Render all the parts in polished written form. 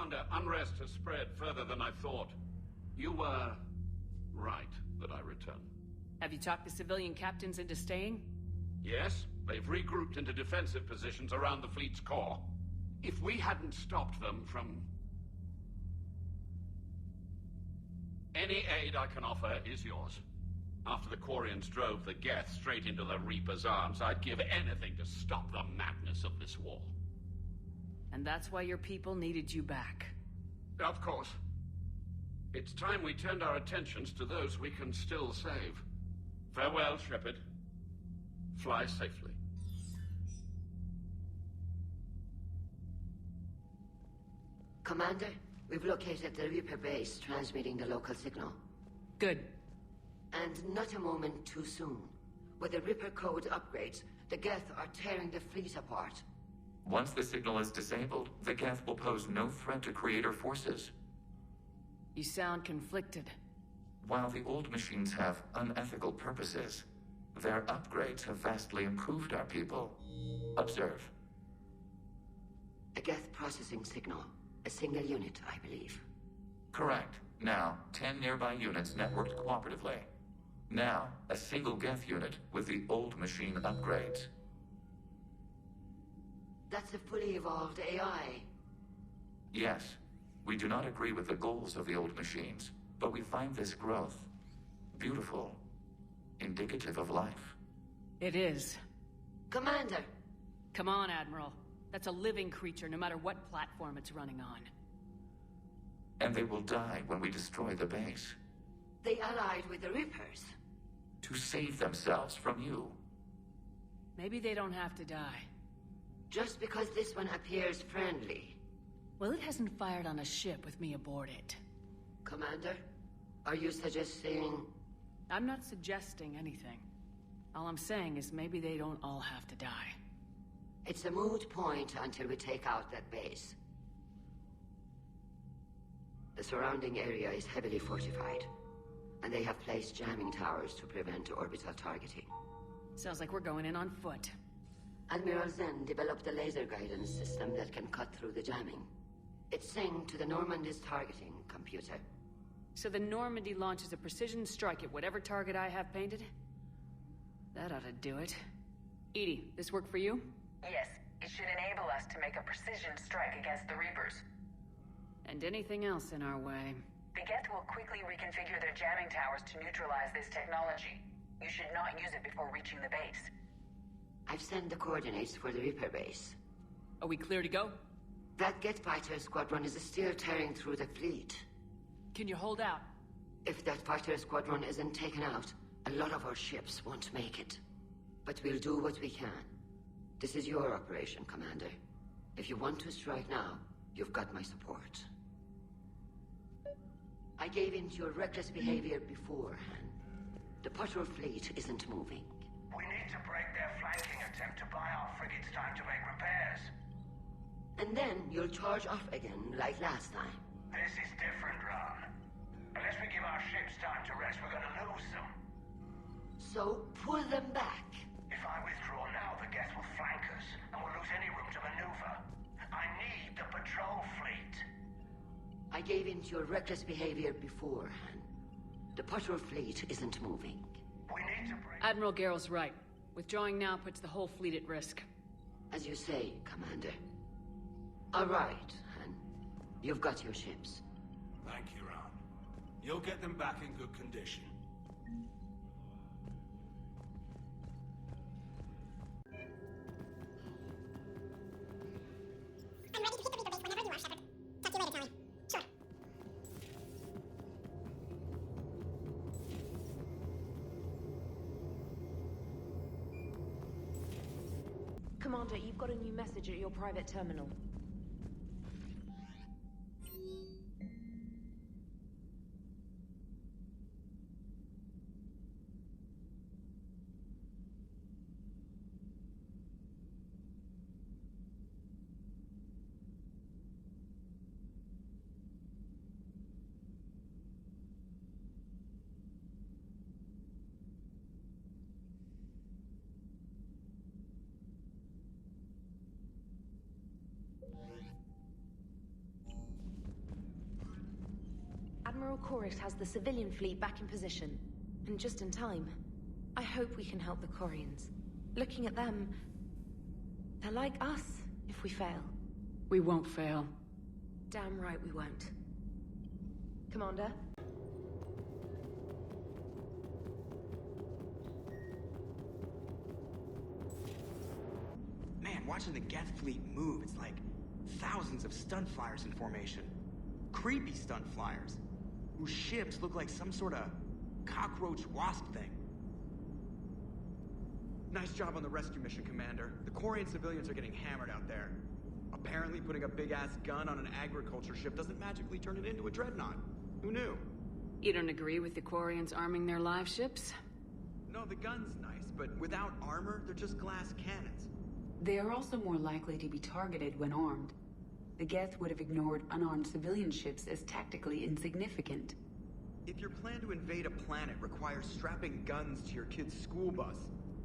Commander, unrest has spread further than I thought. You were right that I return. Have you talked the civilian captains into staying? Yes, they've regrouped into defensive positions around the fleet's core. If we hadn't stopped them from... Any aid I can offer is yours. After the Quarians drove the Geth straight into the Reaper's arms, I'd give anything to stop the madness of this war. And that's why your people needed you back. Of course. It's time we turned our attentions to those we can still save. Farewell, Shepard. Fly safely. Commander, we've located the Reaper base transmitting the local signal. Good. And not a moment too soon. With the Reaper code upgrades, the Geth are tearing the fleet apart. Once the signal is disabled, the Geth will pose no threat to Creator forces. You sound conflicted. While the old machines have unethical purposes, their upgrades have vastly improved our people. Observe. A Geth processing signal. A single unit, I believe. Correct. Now, 10 nearby units networked cooperatively. Now, a single Geth unit with the old machine upgrades. That's a fully evolved AI. Yes. We do not agree with the goals of the old machines, but we find this growth beautiful, indicative of life. It is. Commander! Come on, Admiral. That's a living creature, no matter what platform it's running on. And they will die when we destroy the base. They allied with the Reapers. To save themselves from you. Maybe they don't have to die. Just because this one appears friendly. Well, it hasn't fired on a ship with me aboard it. Commander, are you suggesting... I'm not suggesting anything. All I'm saying is maybe they don't all have to die. It's a moot point until we take out that base. The surrounding area is heavily fortified, and they have placed jamming towers to prevent orbital targeting. Sounds like we're going in on foot. Admiral Zen developed a laser guidance system that can cut through the jamming. It's synced to the Normandy's targeting computer. So the Normandy launches a precision strike at whatever target I have painted? That ought to do it. Edie, this work for you? Yes, it should enable us to make a precision strike against the Reapers. And anything else in our way. The Geth will quickly reconfigure their jamming towers to neutralize this technology. You should not use it before reaching the base. I've sent the coordinates for the Reaper base. Are we clear to go? That Geth fighter squadron is still tearing through the fleet. Can you hold out? If that fighter squadron isn't taken out, a lot of our ships won't make it. But we'll do what we can. This is your operation, Commander. If you want to strike now, you've got my support. I gave in to your reckless behavior beforehand. The patrol fleet isn't moving. We need to break their flanking attempt to buy our frigates time to make repairs. And then you'll charge off again, like last time. This is different, Ron. Unless we give our ships time to rest, we're gonna lose them. So, pull them back. If I withdraw now, the Geth will flank us, and we'll lose any room to maneuver. I need the patrol fleet. I gave in to your reckless behavior beforehand. The patrol fleet isn't moving. We need to break... Admiral Garrel's right. Withdrawing now puts the whole fleet at risk. As you say, Commander. All right, Han. You've got your ships. Thank you, Ron. You'll get them back in good condition. I'm ready to hit the Reaper base whenever you are, Shepard. Talk to you later, Kelly. Sure. Commander, you've got a new message at your private terminal. Admiral Corix has the civilian fleet back in position. And just in time. I hope we can help the Quarians. Looking at them... they're like us, if we fail. We won't fail. Damn right we won't. Commander? Man, watching the Geth fleet move, it's like thousands of stunt flyers in formation. Creepy stunt flyers, whose ships look like some sort of cockroach wasp thing. Nice job on the rescue mission, Commander. The Quarian civilians are getting hammered out there. Apparently putting a big-ass gun on an agriculture ship doesn't magically turn it into a dreadnought. Who knew? You don't agree with the Quarians arming their live ships? No, the gun's nice, but without armor, they're just glass cannons. They are also more likely to be targeted when armed. The Geth would have ignored unarmed civilian ships as tactically insignificant. If your plan to invade a planet requires strapping guns to your kid's school bus,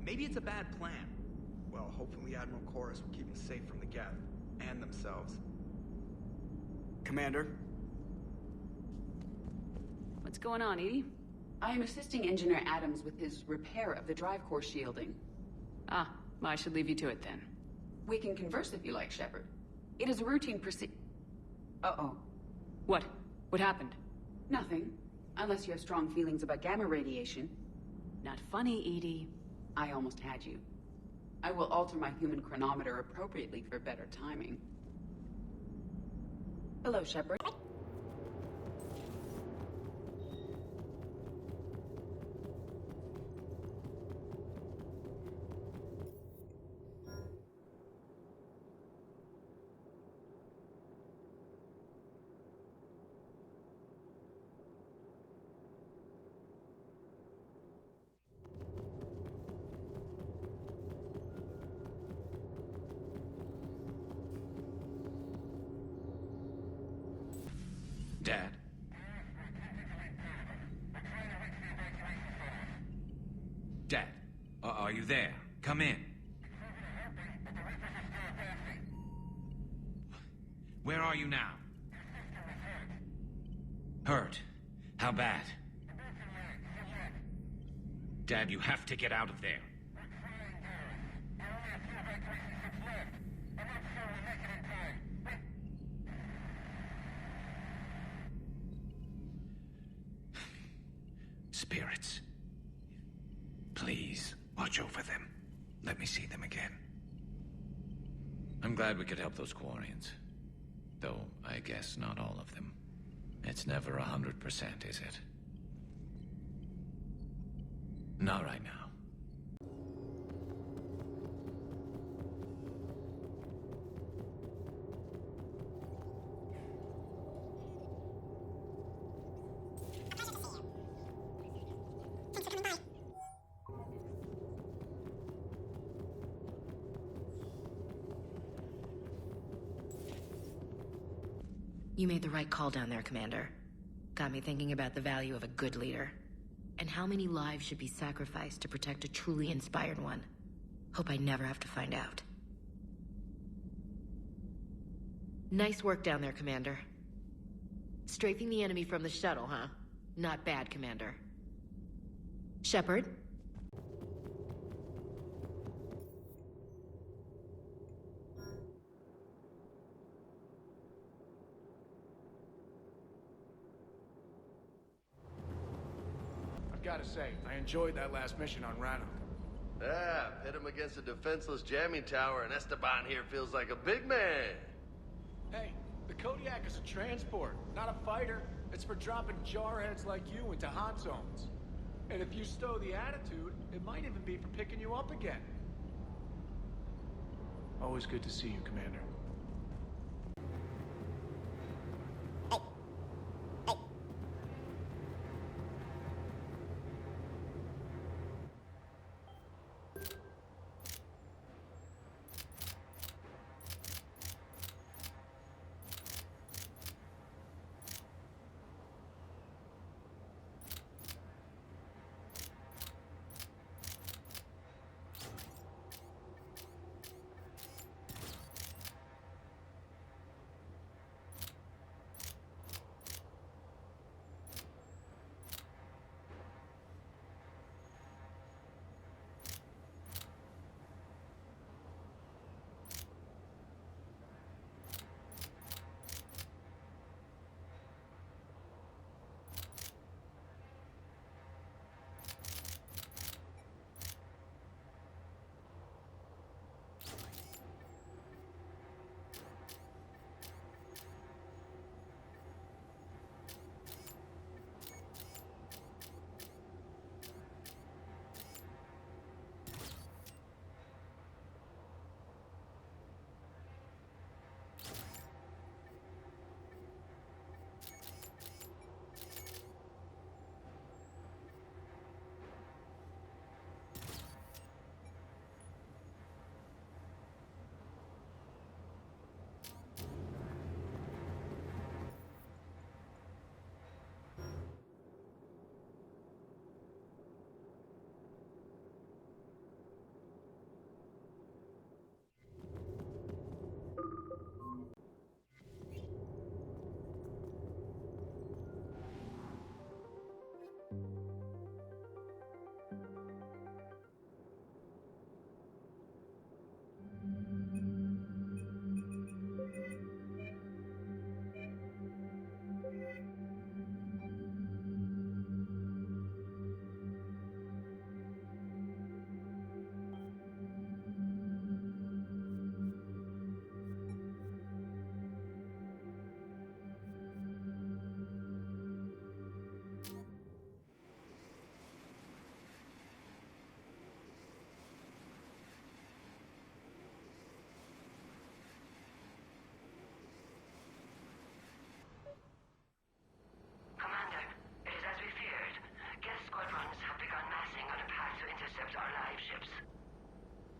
maybe it's a bad plan. Well, hopefully Admiral Corus will keep them safe from the Geth, and themselves. Commander? What's going on, Edie? I am assisting Engineer Adams with his repair of the drive core shielding. Ah, well, I should leave you to it then. We can converse if you like, Shepard. It is a routine Uh-oh. What? What happened? Nothing. Unless you have strong feelings about gamma radiation. Not funny, Edie. I almost had you. I will alter my human chronometer appropriately for better timing. Hello, Shepard. Dad? Dad, are you there? Come in. Where are you now? Hurt? How bad? Dad, you have to get out of there. Spirits. Please, watch over them. Let me see them again. I'm glad we could help those Quarians. Though, I guess not all of them. It's never 100%, is it? Not right now. You made the right call down there, Commander. Got me thinking about the value of a good leader. And how many lives should be sacrificed to protect a truly inspired one. Hope I never have to find out. Nice work down there, Commander. Strafing the enemy from the shuttle, huh? Not bad, Commander. Shepard? Gotta say, I enjoyed that last mission on Rannoch. Yeah, pit him against a defenseless jamming tower, and Esteban here feels like a big man. Hey, the Kodiak is a transport, not a fighter. It's for dropping jarheads like you into hot zones. And if you stow the attitude, it might even be for picking you up again. Always good to see you, Commander.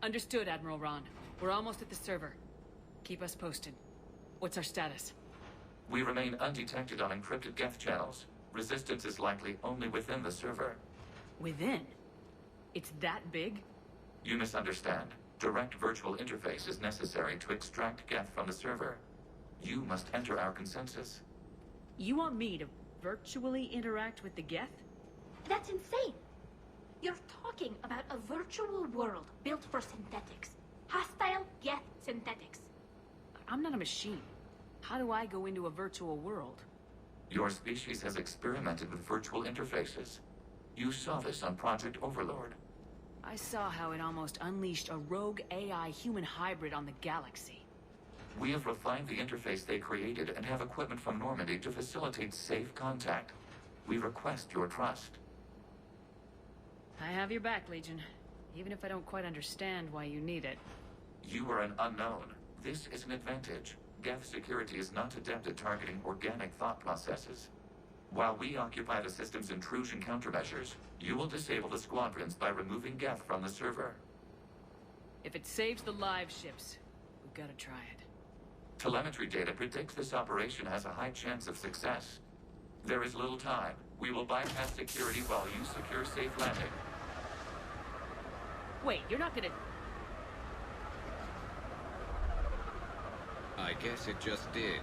Understood, Admiral Ron. We're almost at the server. Keep us posted. What's our status? We remain undetected on encrypted Geth channels. Resistance is likely only within the server. Within? It's that big? You misunderstand. Direct virtual interface is necessary to extract Geth from the server. You must enter our consensus. You want me to virtually interact with the Geth? That's insane. You're talking about a virtual world built for synthetics. Hostile Geth synthetics. I'm not a machine. How do I go into a virtual world? Your species has experimented with virtual interfaces. You saw this on Project Overlord. I saw how it almost unleashed a rogue AI human hybrid on the galaxy. We have refined the interface they created and have equipment from Normandy to facilitate safe contact. We request your trust. I have your back, Legion. Even if I don't quite understand why you need it. You are an unknown. This is an advantage. Geth security is not adept at targeting organic thought processes. While we occupy the system's intrusion countermeasures, you will disable the squadrons by removing Geth from the server. If it saves the live ships, we've got to try it. Telemetry data predicts this operation has a high chance of success. There is little time. We will bypass security while you secure safe landing. Wait, you're not gonna... I guess it just did.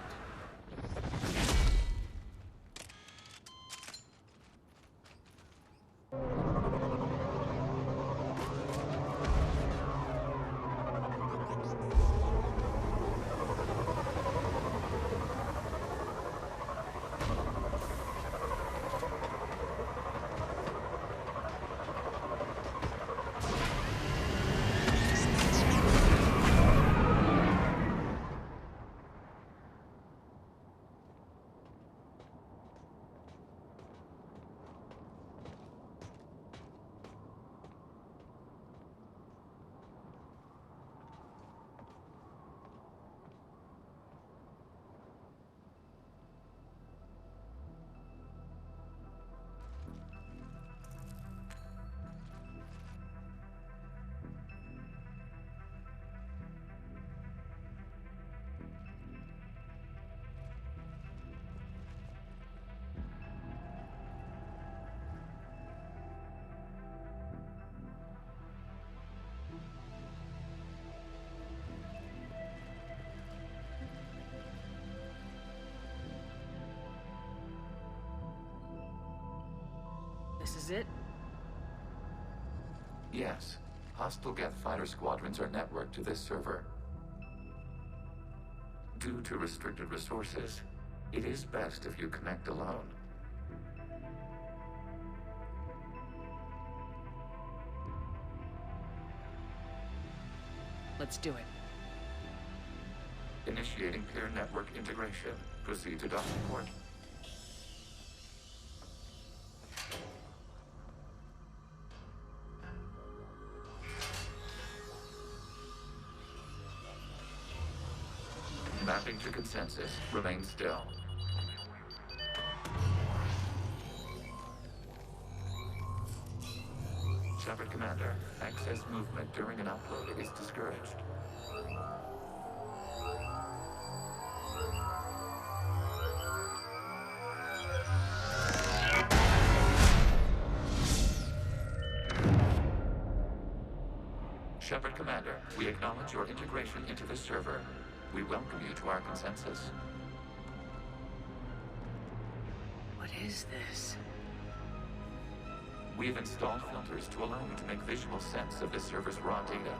This is it? Yes. Hostile Geth fighter squadrons are networked to this server. Due to restricted resources, it is best if you connect alone. Let's do it. Initiating peer network integration. Proceed to docking port. Mapping to consensus. Remain still. Shepard Commander, access movement during an upload is discouraged. Shepard Commander, we acknowledge your integration into the server. We welcome you to our consensus. What is this? We have installed filters to allow you to make visual sense of the server's raw data.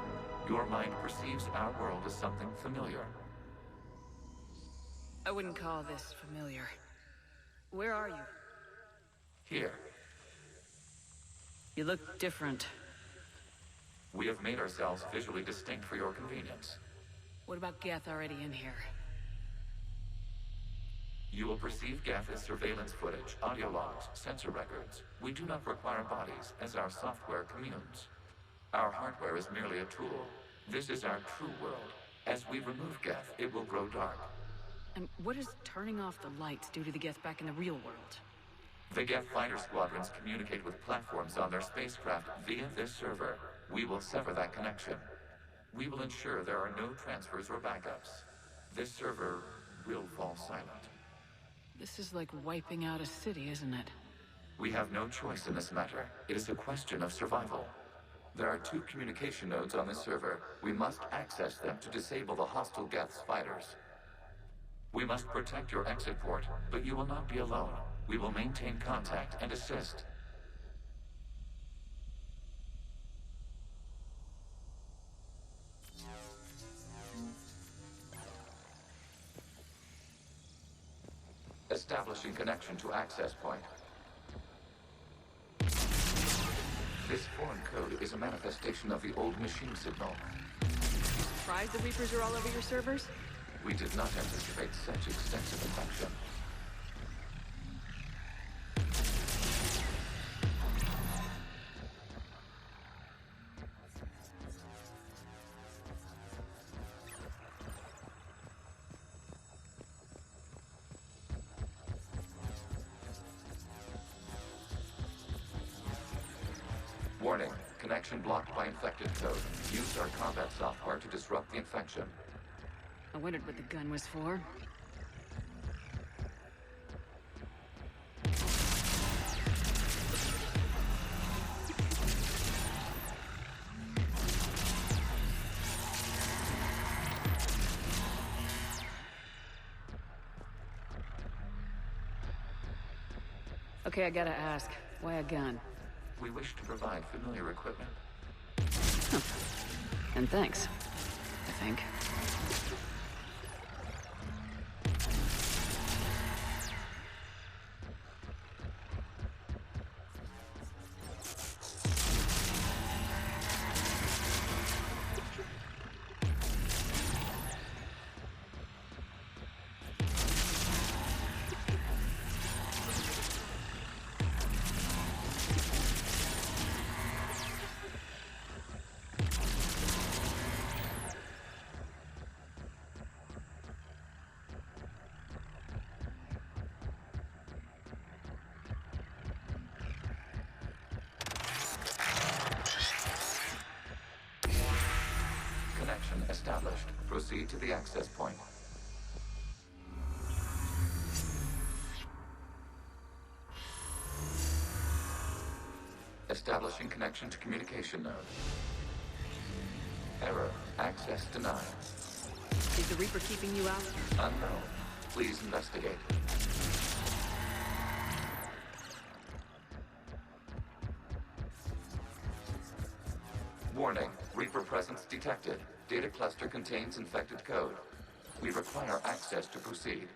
Your mind perceives our world as something familiar. I wouldn't call this familiar. Where are you? Here. You look different. We have made ourselves visually distinct for your convenience. What about Geth already in here? You will perceive Geth as surveillance footage, audio logs, sensor records. We do not require bodies, as our software communes. Our hardware is merely a tool. This is our true world. As we remove Geth, it will grow dark. And what does turning off the lights do to the Geth back in the real world? The Geth fighter squadrons communicate with platforms on their spacecraft via this server. We will sever that connection. We will ensure there are no transfers or backups. This server will fall silent. This is like wiping out a city, isn't it? We have no choice in this matter. It is a question of survival. There are 2 communication nodes on this server. We must access them to disable the hostile Geth's fighters. We must protect your exit port, but you will not be alone. We will maintain contact and assist. Establishing connection to access point. This foreign code is a manifestation of the old machine signal. Surprised the Reapers are all over your servers? We did not anticipate such extensive infection. Warning, connection blocked by infected code. Use our combat software to disrupt the infection. I wondered what the gun was for. Okay, I gotta ask, why a gun? We wish to provide familiar equipment. Huh. And thanks, I think. Connection established. Proceed to the access point. Establishing connection to communication node. Error. Access denied. Is the Reaper keeping you out? Unknown. Please investigate. Warning. Reaper presence detected. Data cluster contains infected code. We require access to proceed.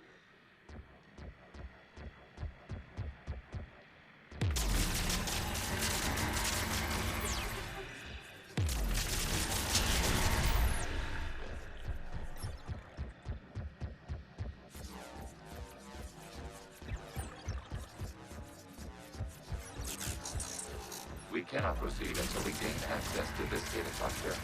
We cannot proceed until we gain access to this data cluster.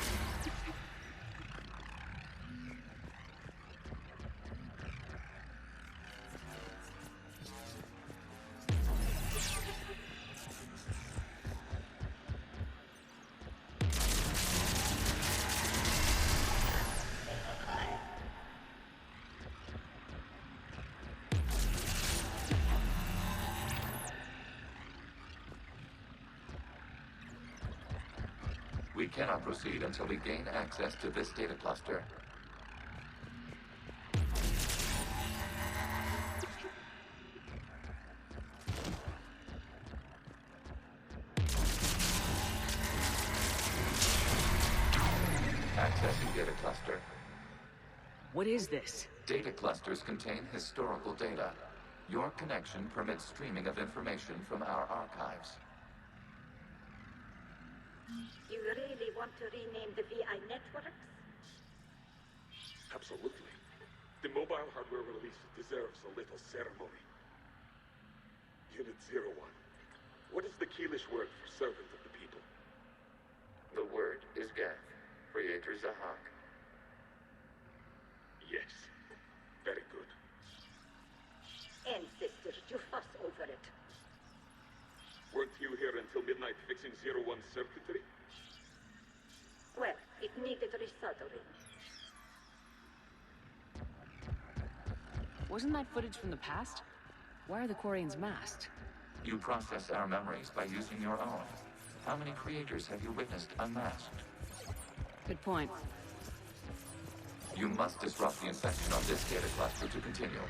We cannot proceed until we gain access to this data cluster. Accessing data cluster. What is this? Data clusters contain historical data. Your connection permits streaming of information from our archives. You really want to rename the VI networks? Absolutely. The mobile hardware release deserves a little ceremony. Unit 01. What is the Keelish word for servant of the people? The word is Geth. Creator Zahak. Yes. Very good. Ancestors, you fuss over it. Weren't you here until midnight fixing 01's circuitry? Well, it It needed resoldering. Wasn't that footage from the past? Why are the Quarians masked? You process our memories by using your own. How many creators have you witnessed unmasked? Good point. You must disrupt the infection on this data cluster to continue.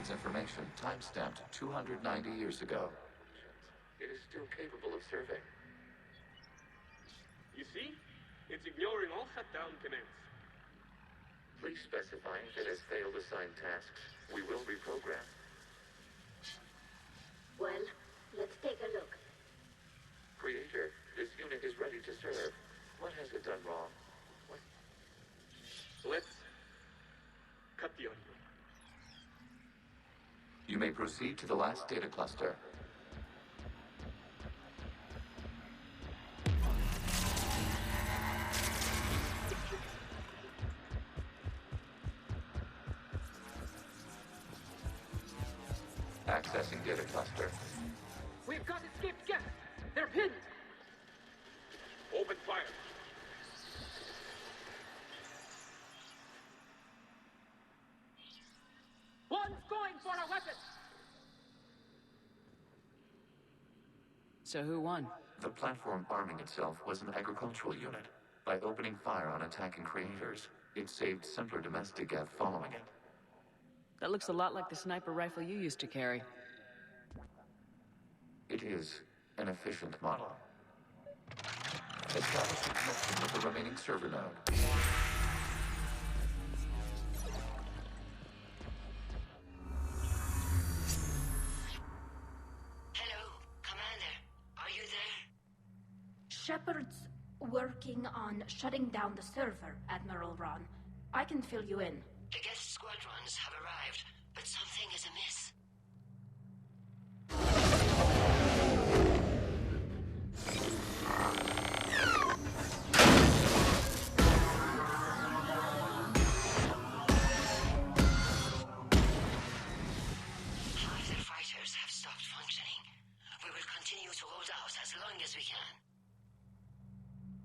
Information time-stamped 290 years ago. It is still capable of serving. You see? It's ignoring all shutdown commands. Please specify if it has failed assigned tasks. We will reprogram. Well, let's take a look. Creator, this unit is ready to serve. What has it done wrong? What? Let's cut the audio. You may proceed to the last data cluster. Accessing data cluster. We've got escaped guests. They're pinned. Open fire. One's going for a weapon. So who won? The platform arming itself was an agricultural unit. By opening fire on attacking creators, it saved simpler domestic Geth following it. That looks a lot like the sniper rifle you used to carry. It is an efficient model. Establish a connection with the remaining server node. Shepard's working on shutting down the server, Admiral Ron. I can fill you in. The guest squadrons have arrived, but something is amiss.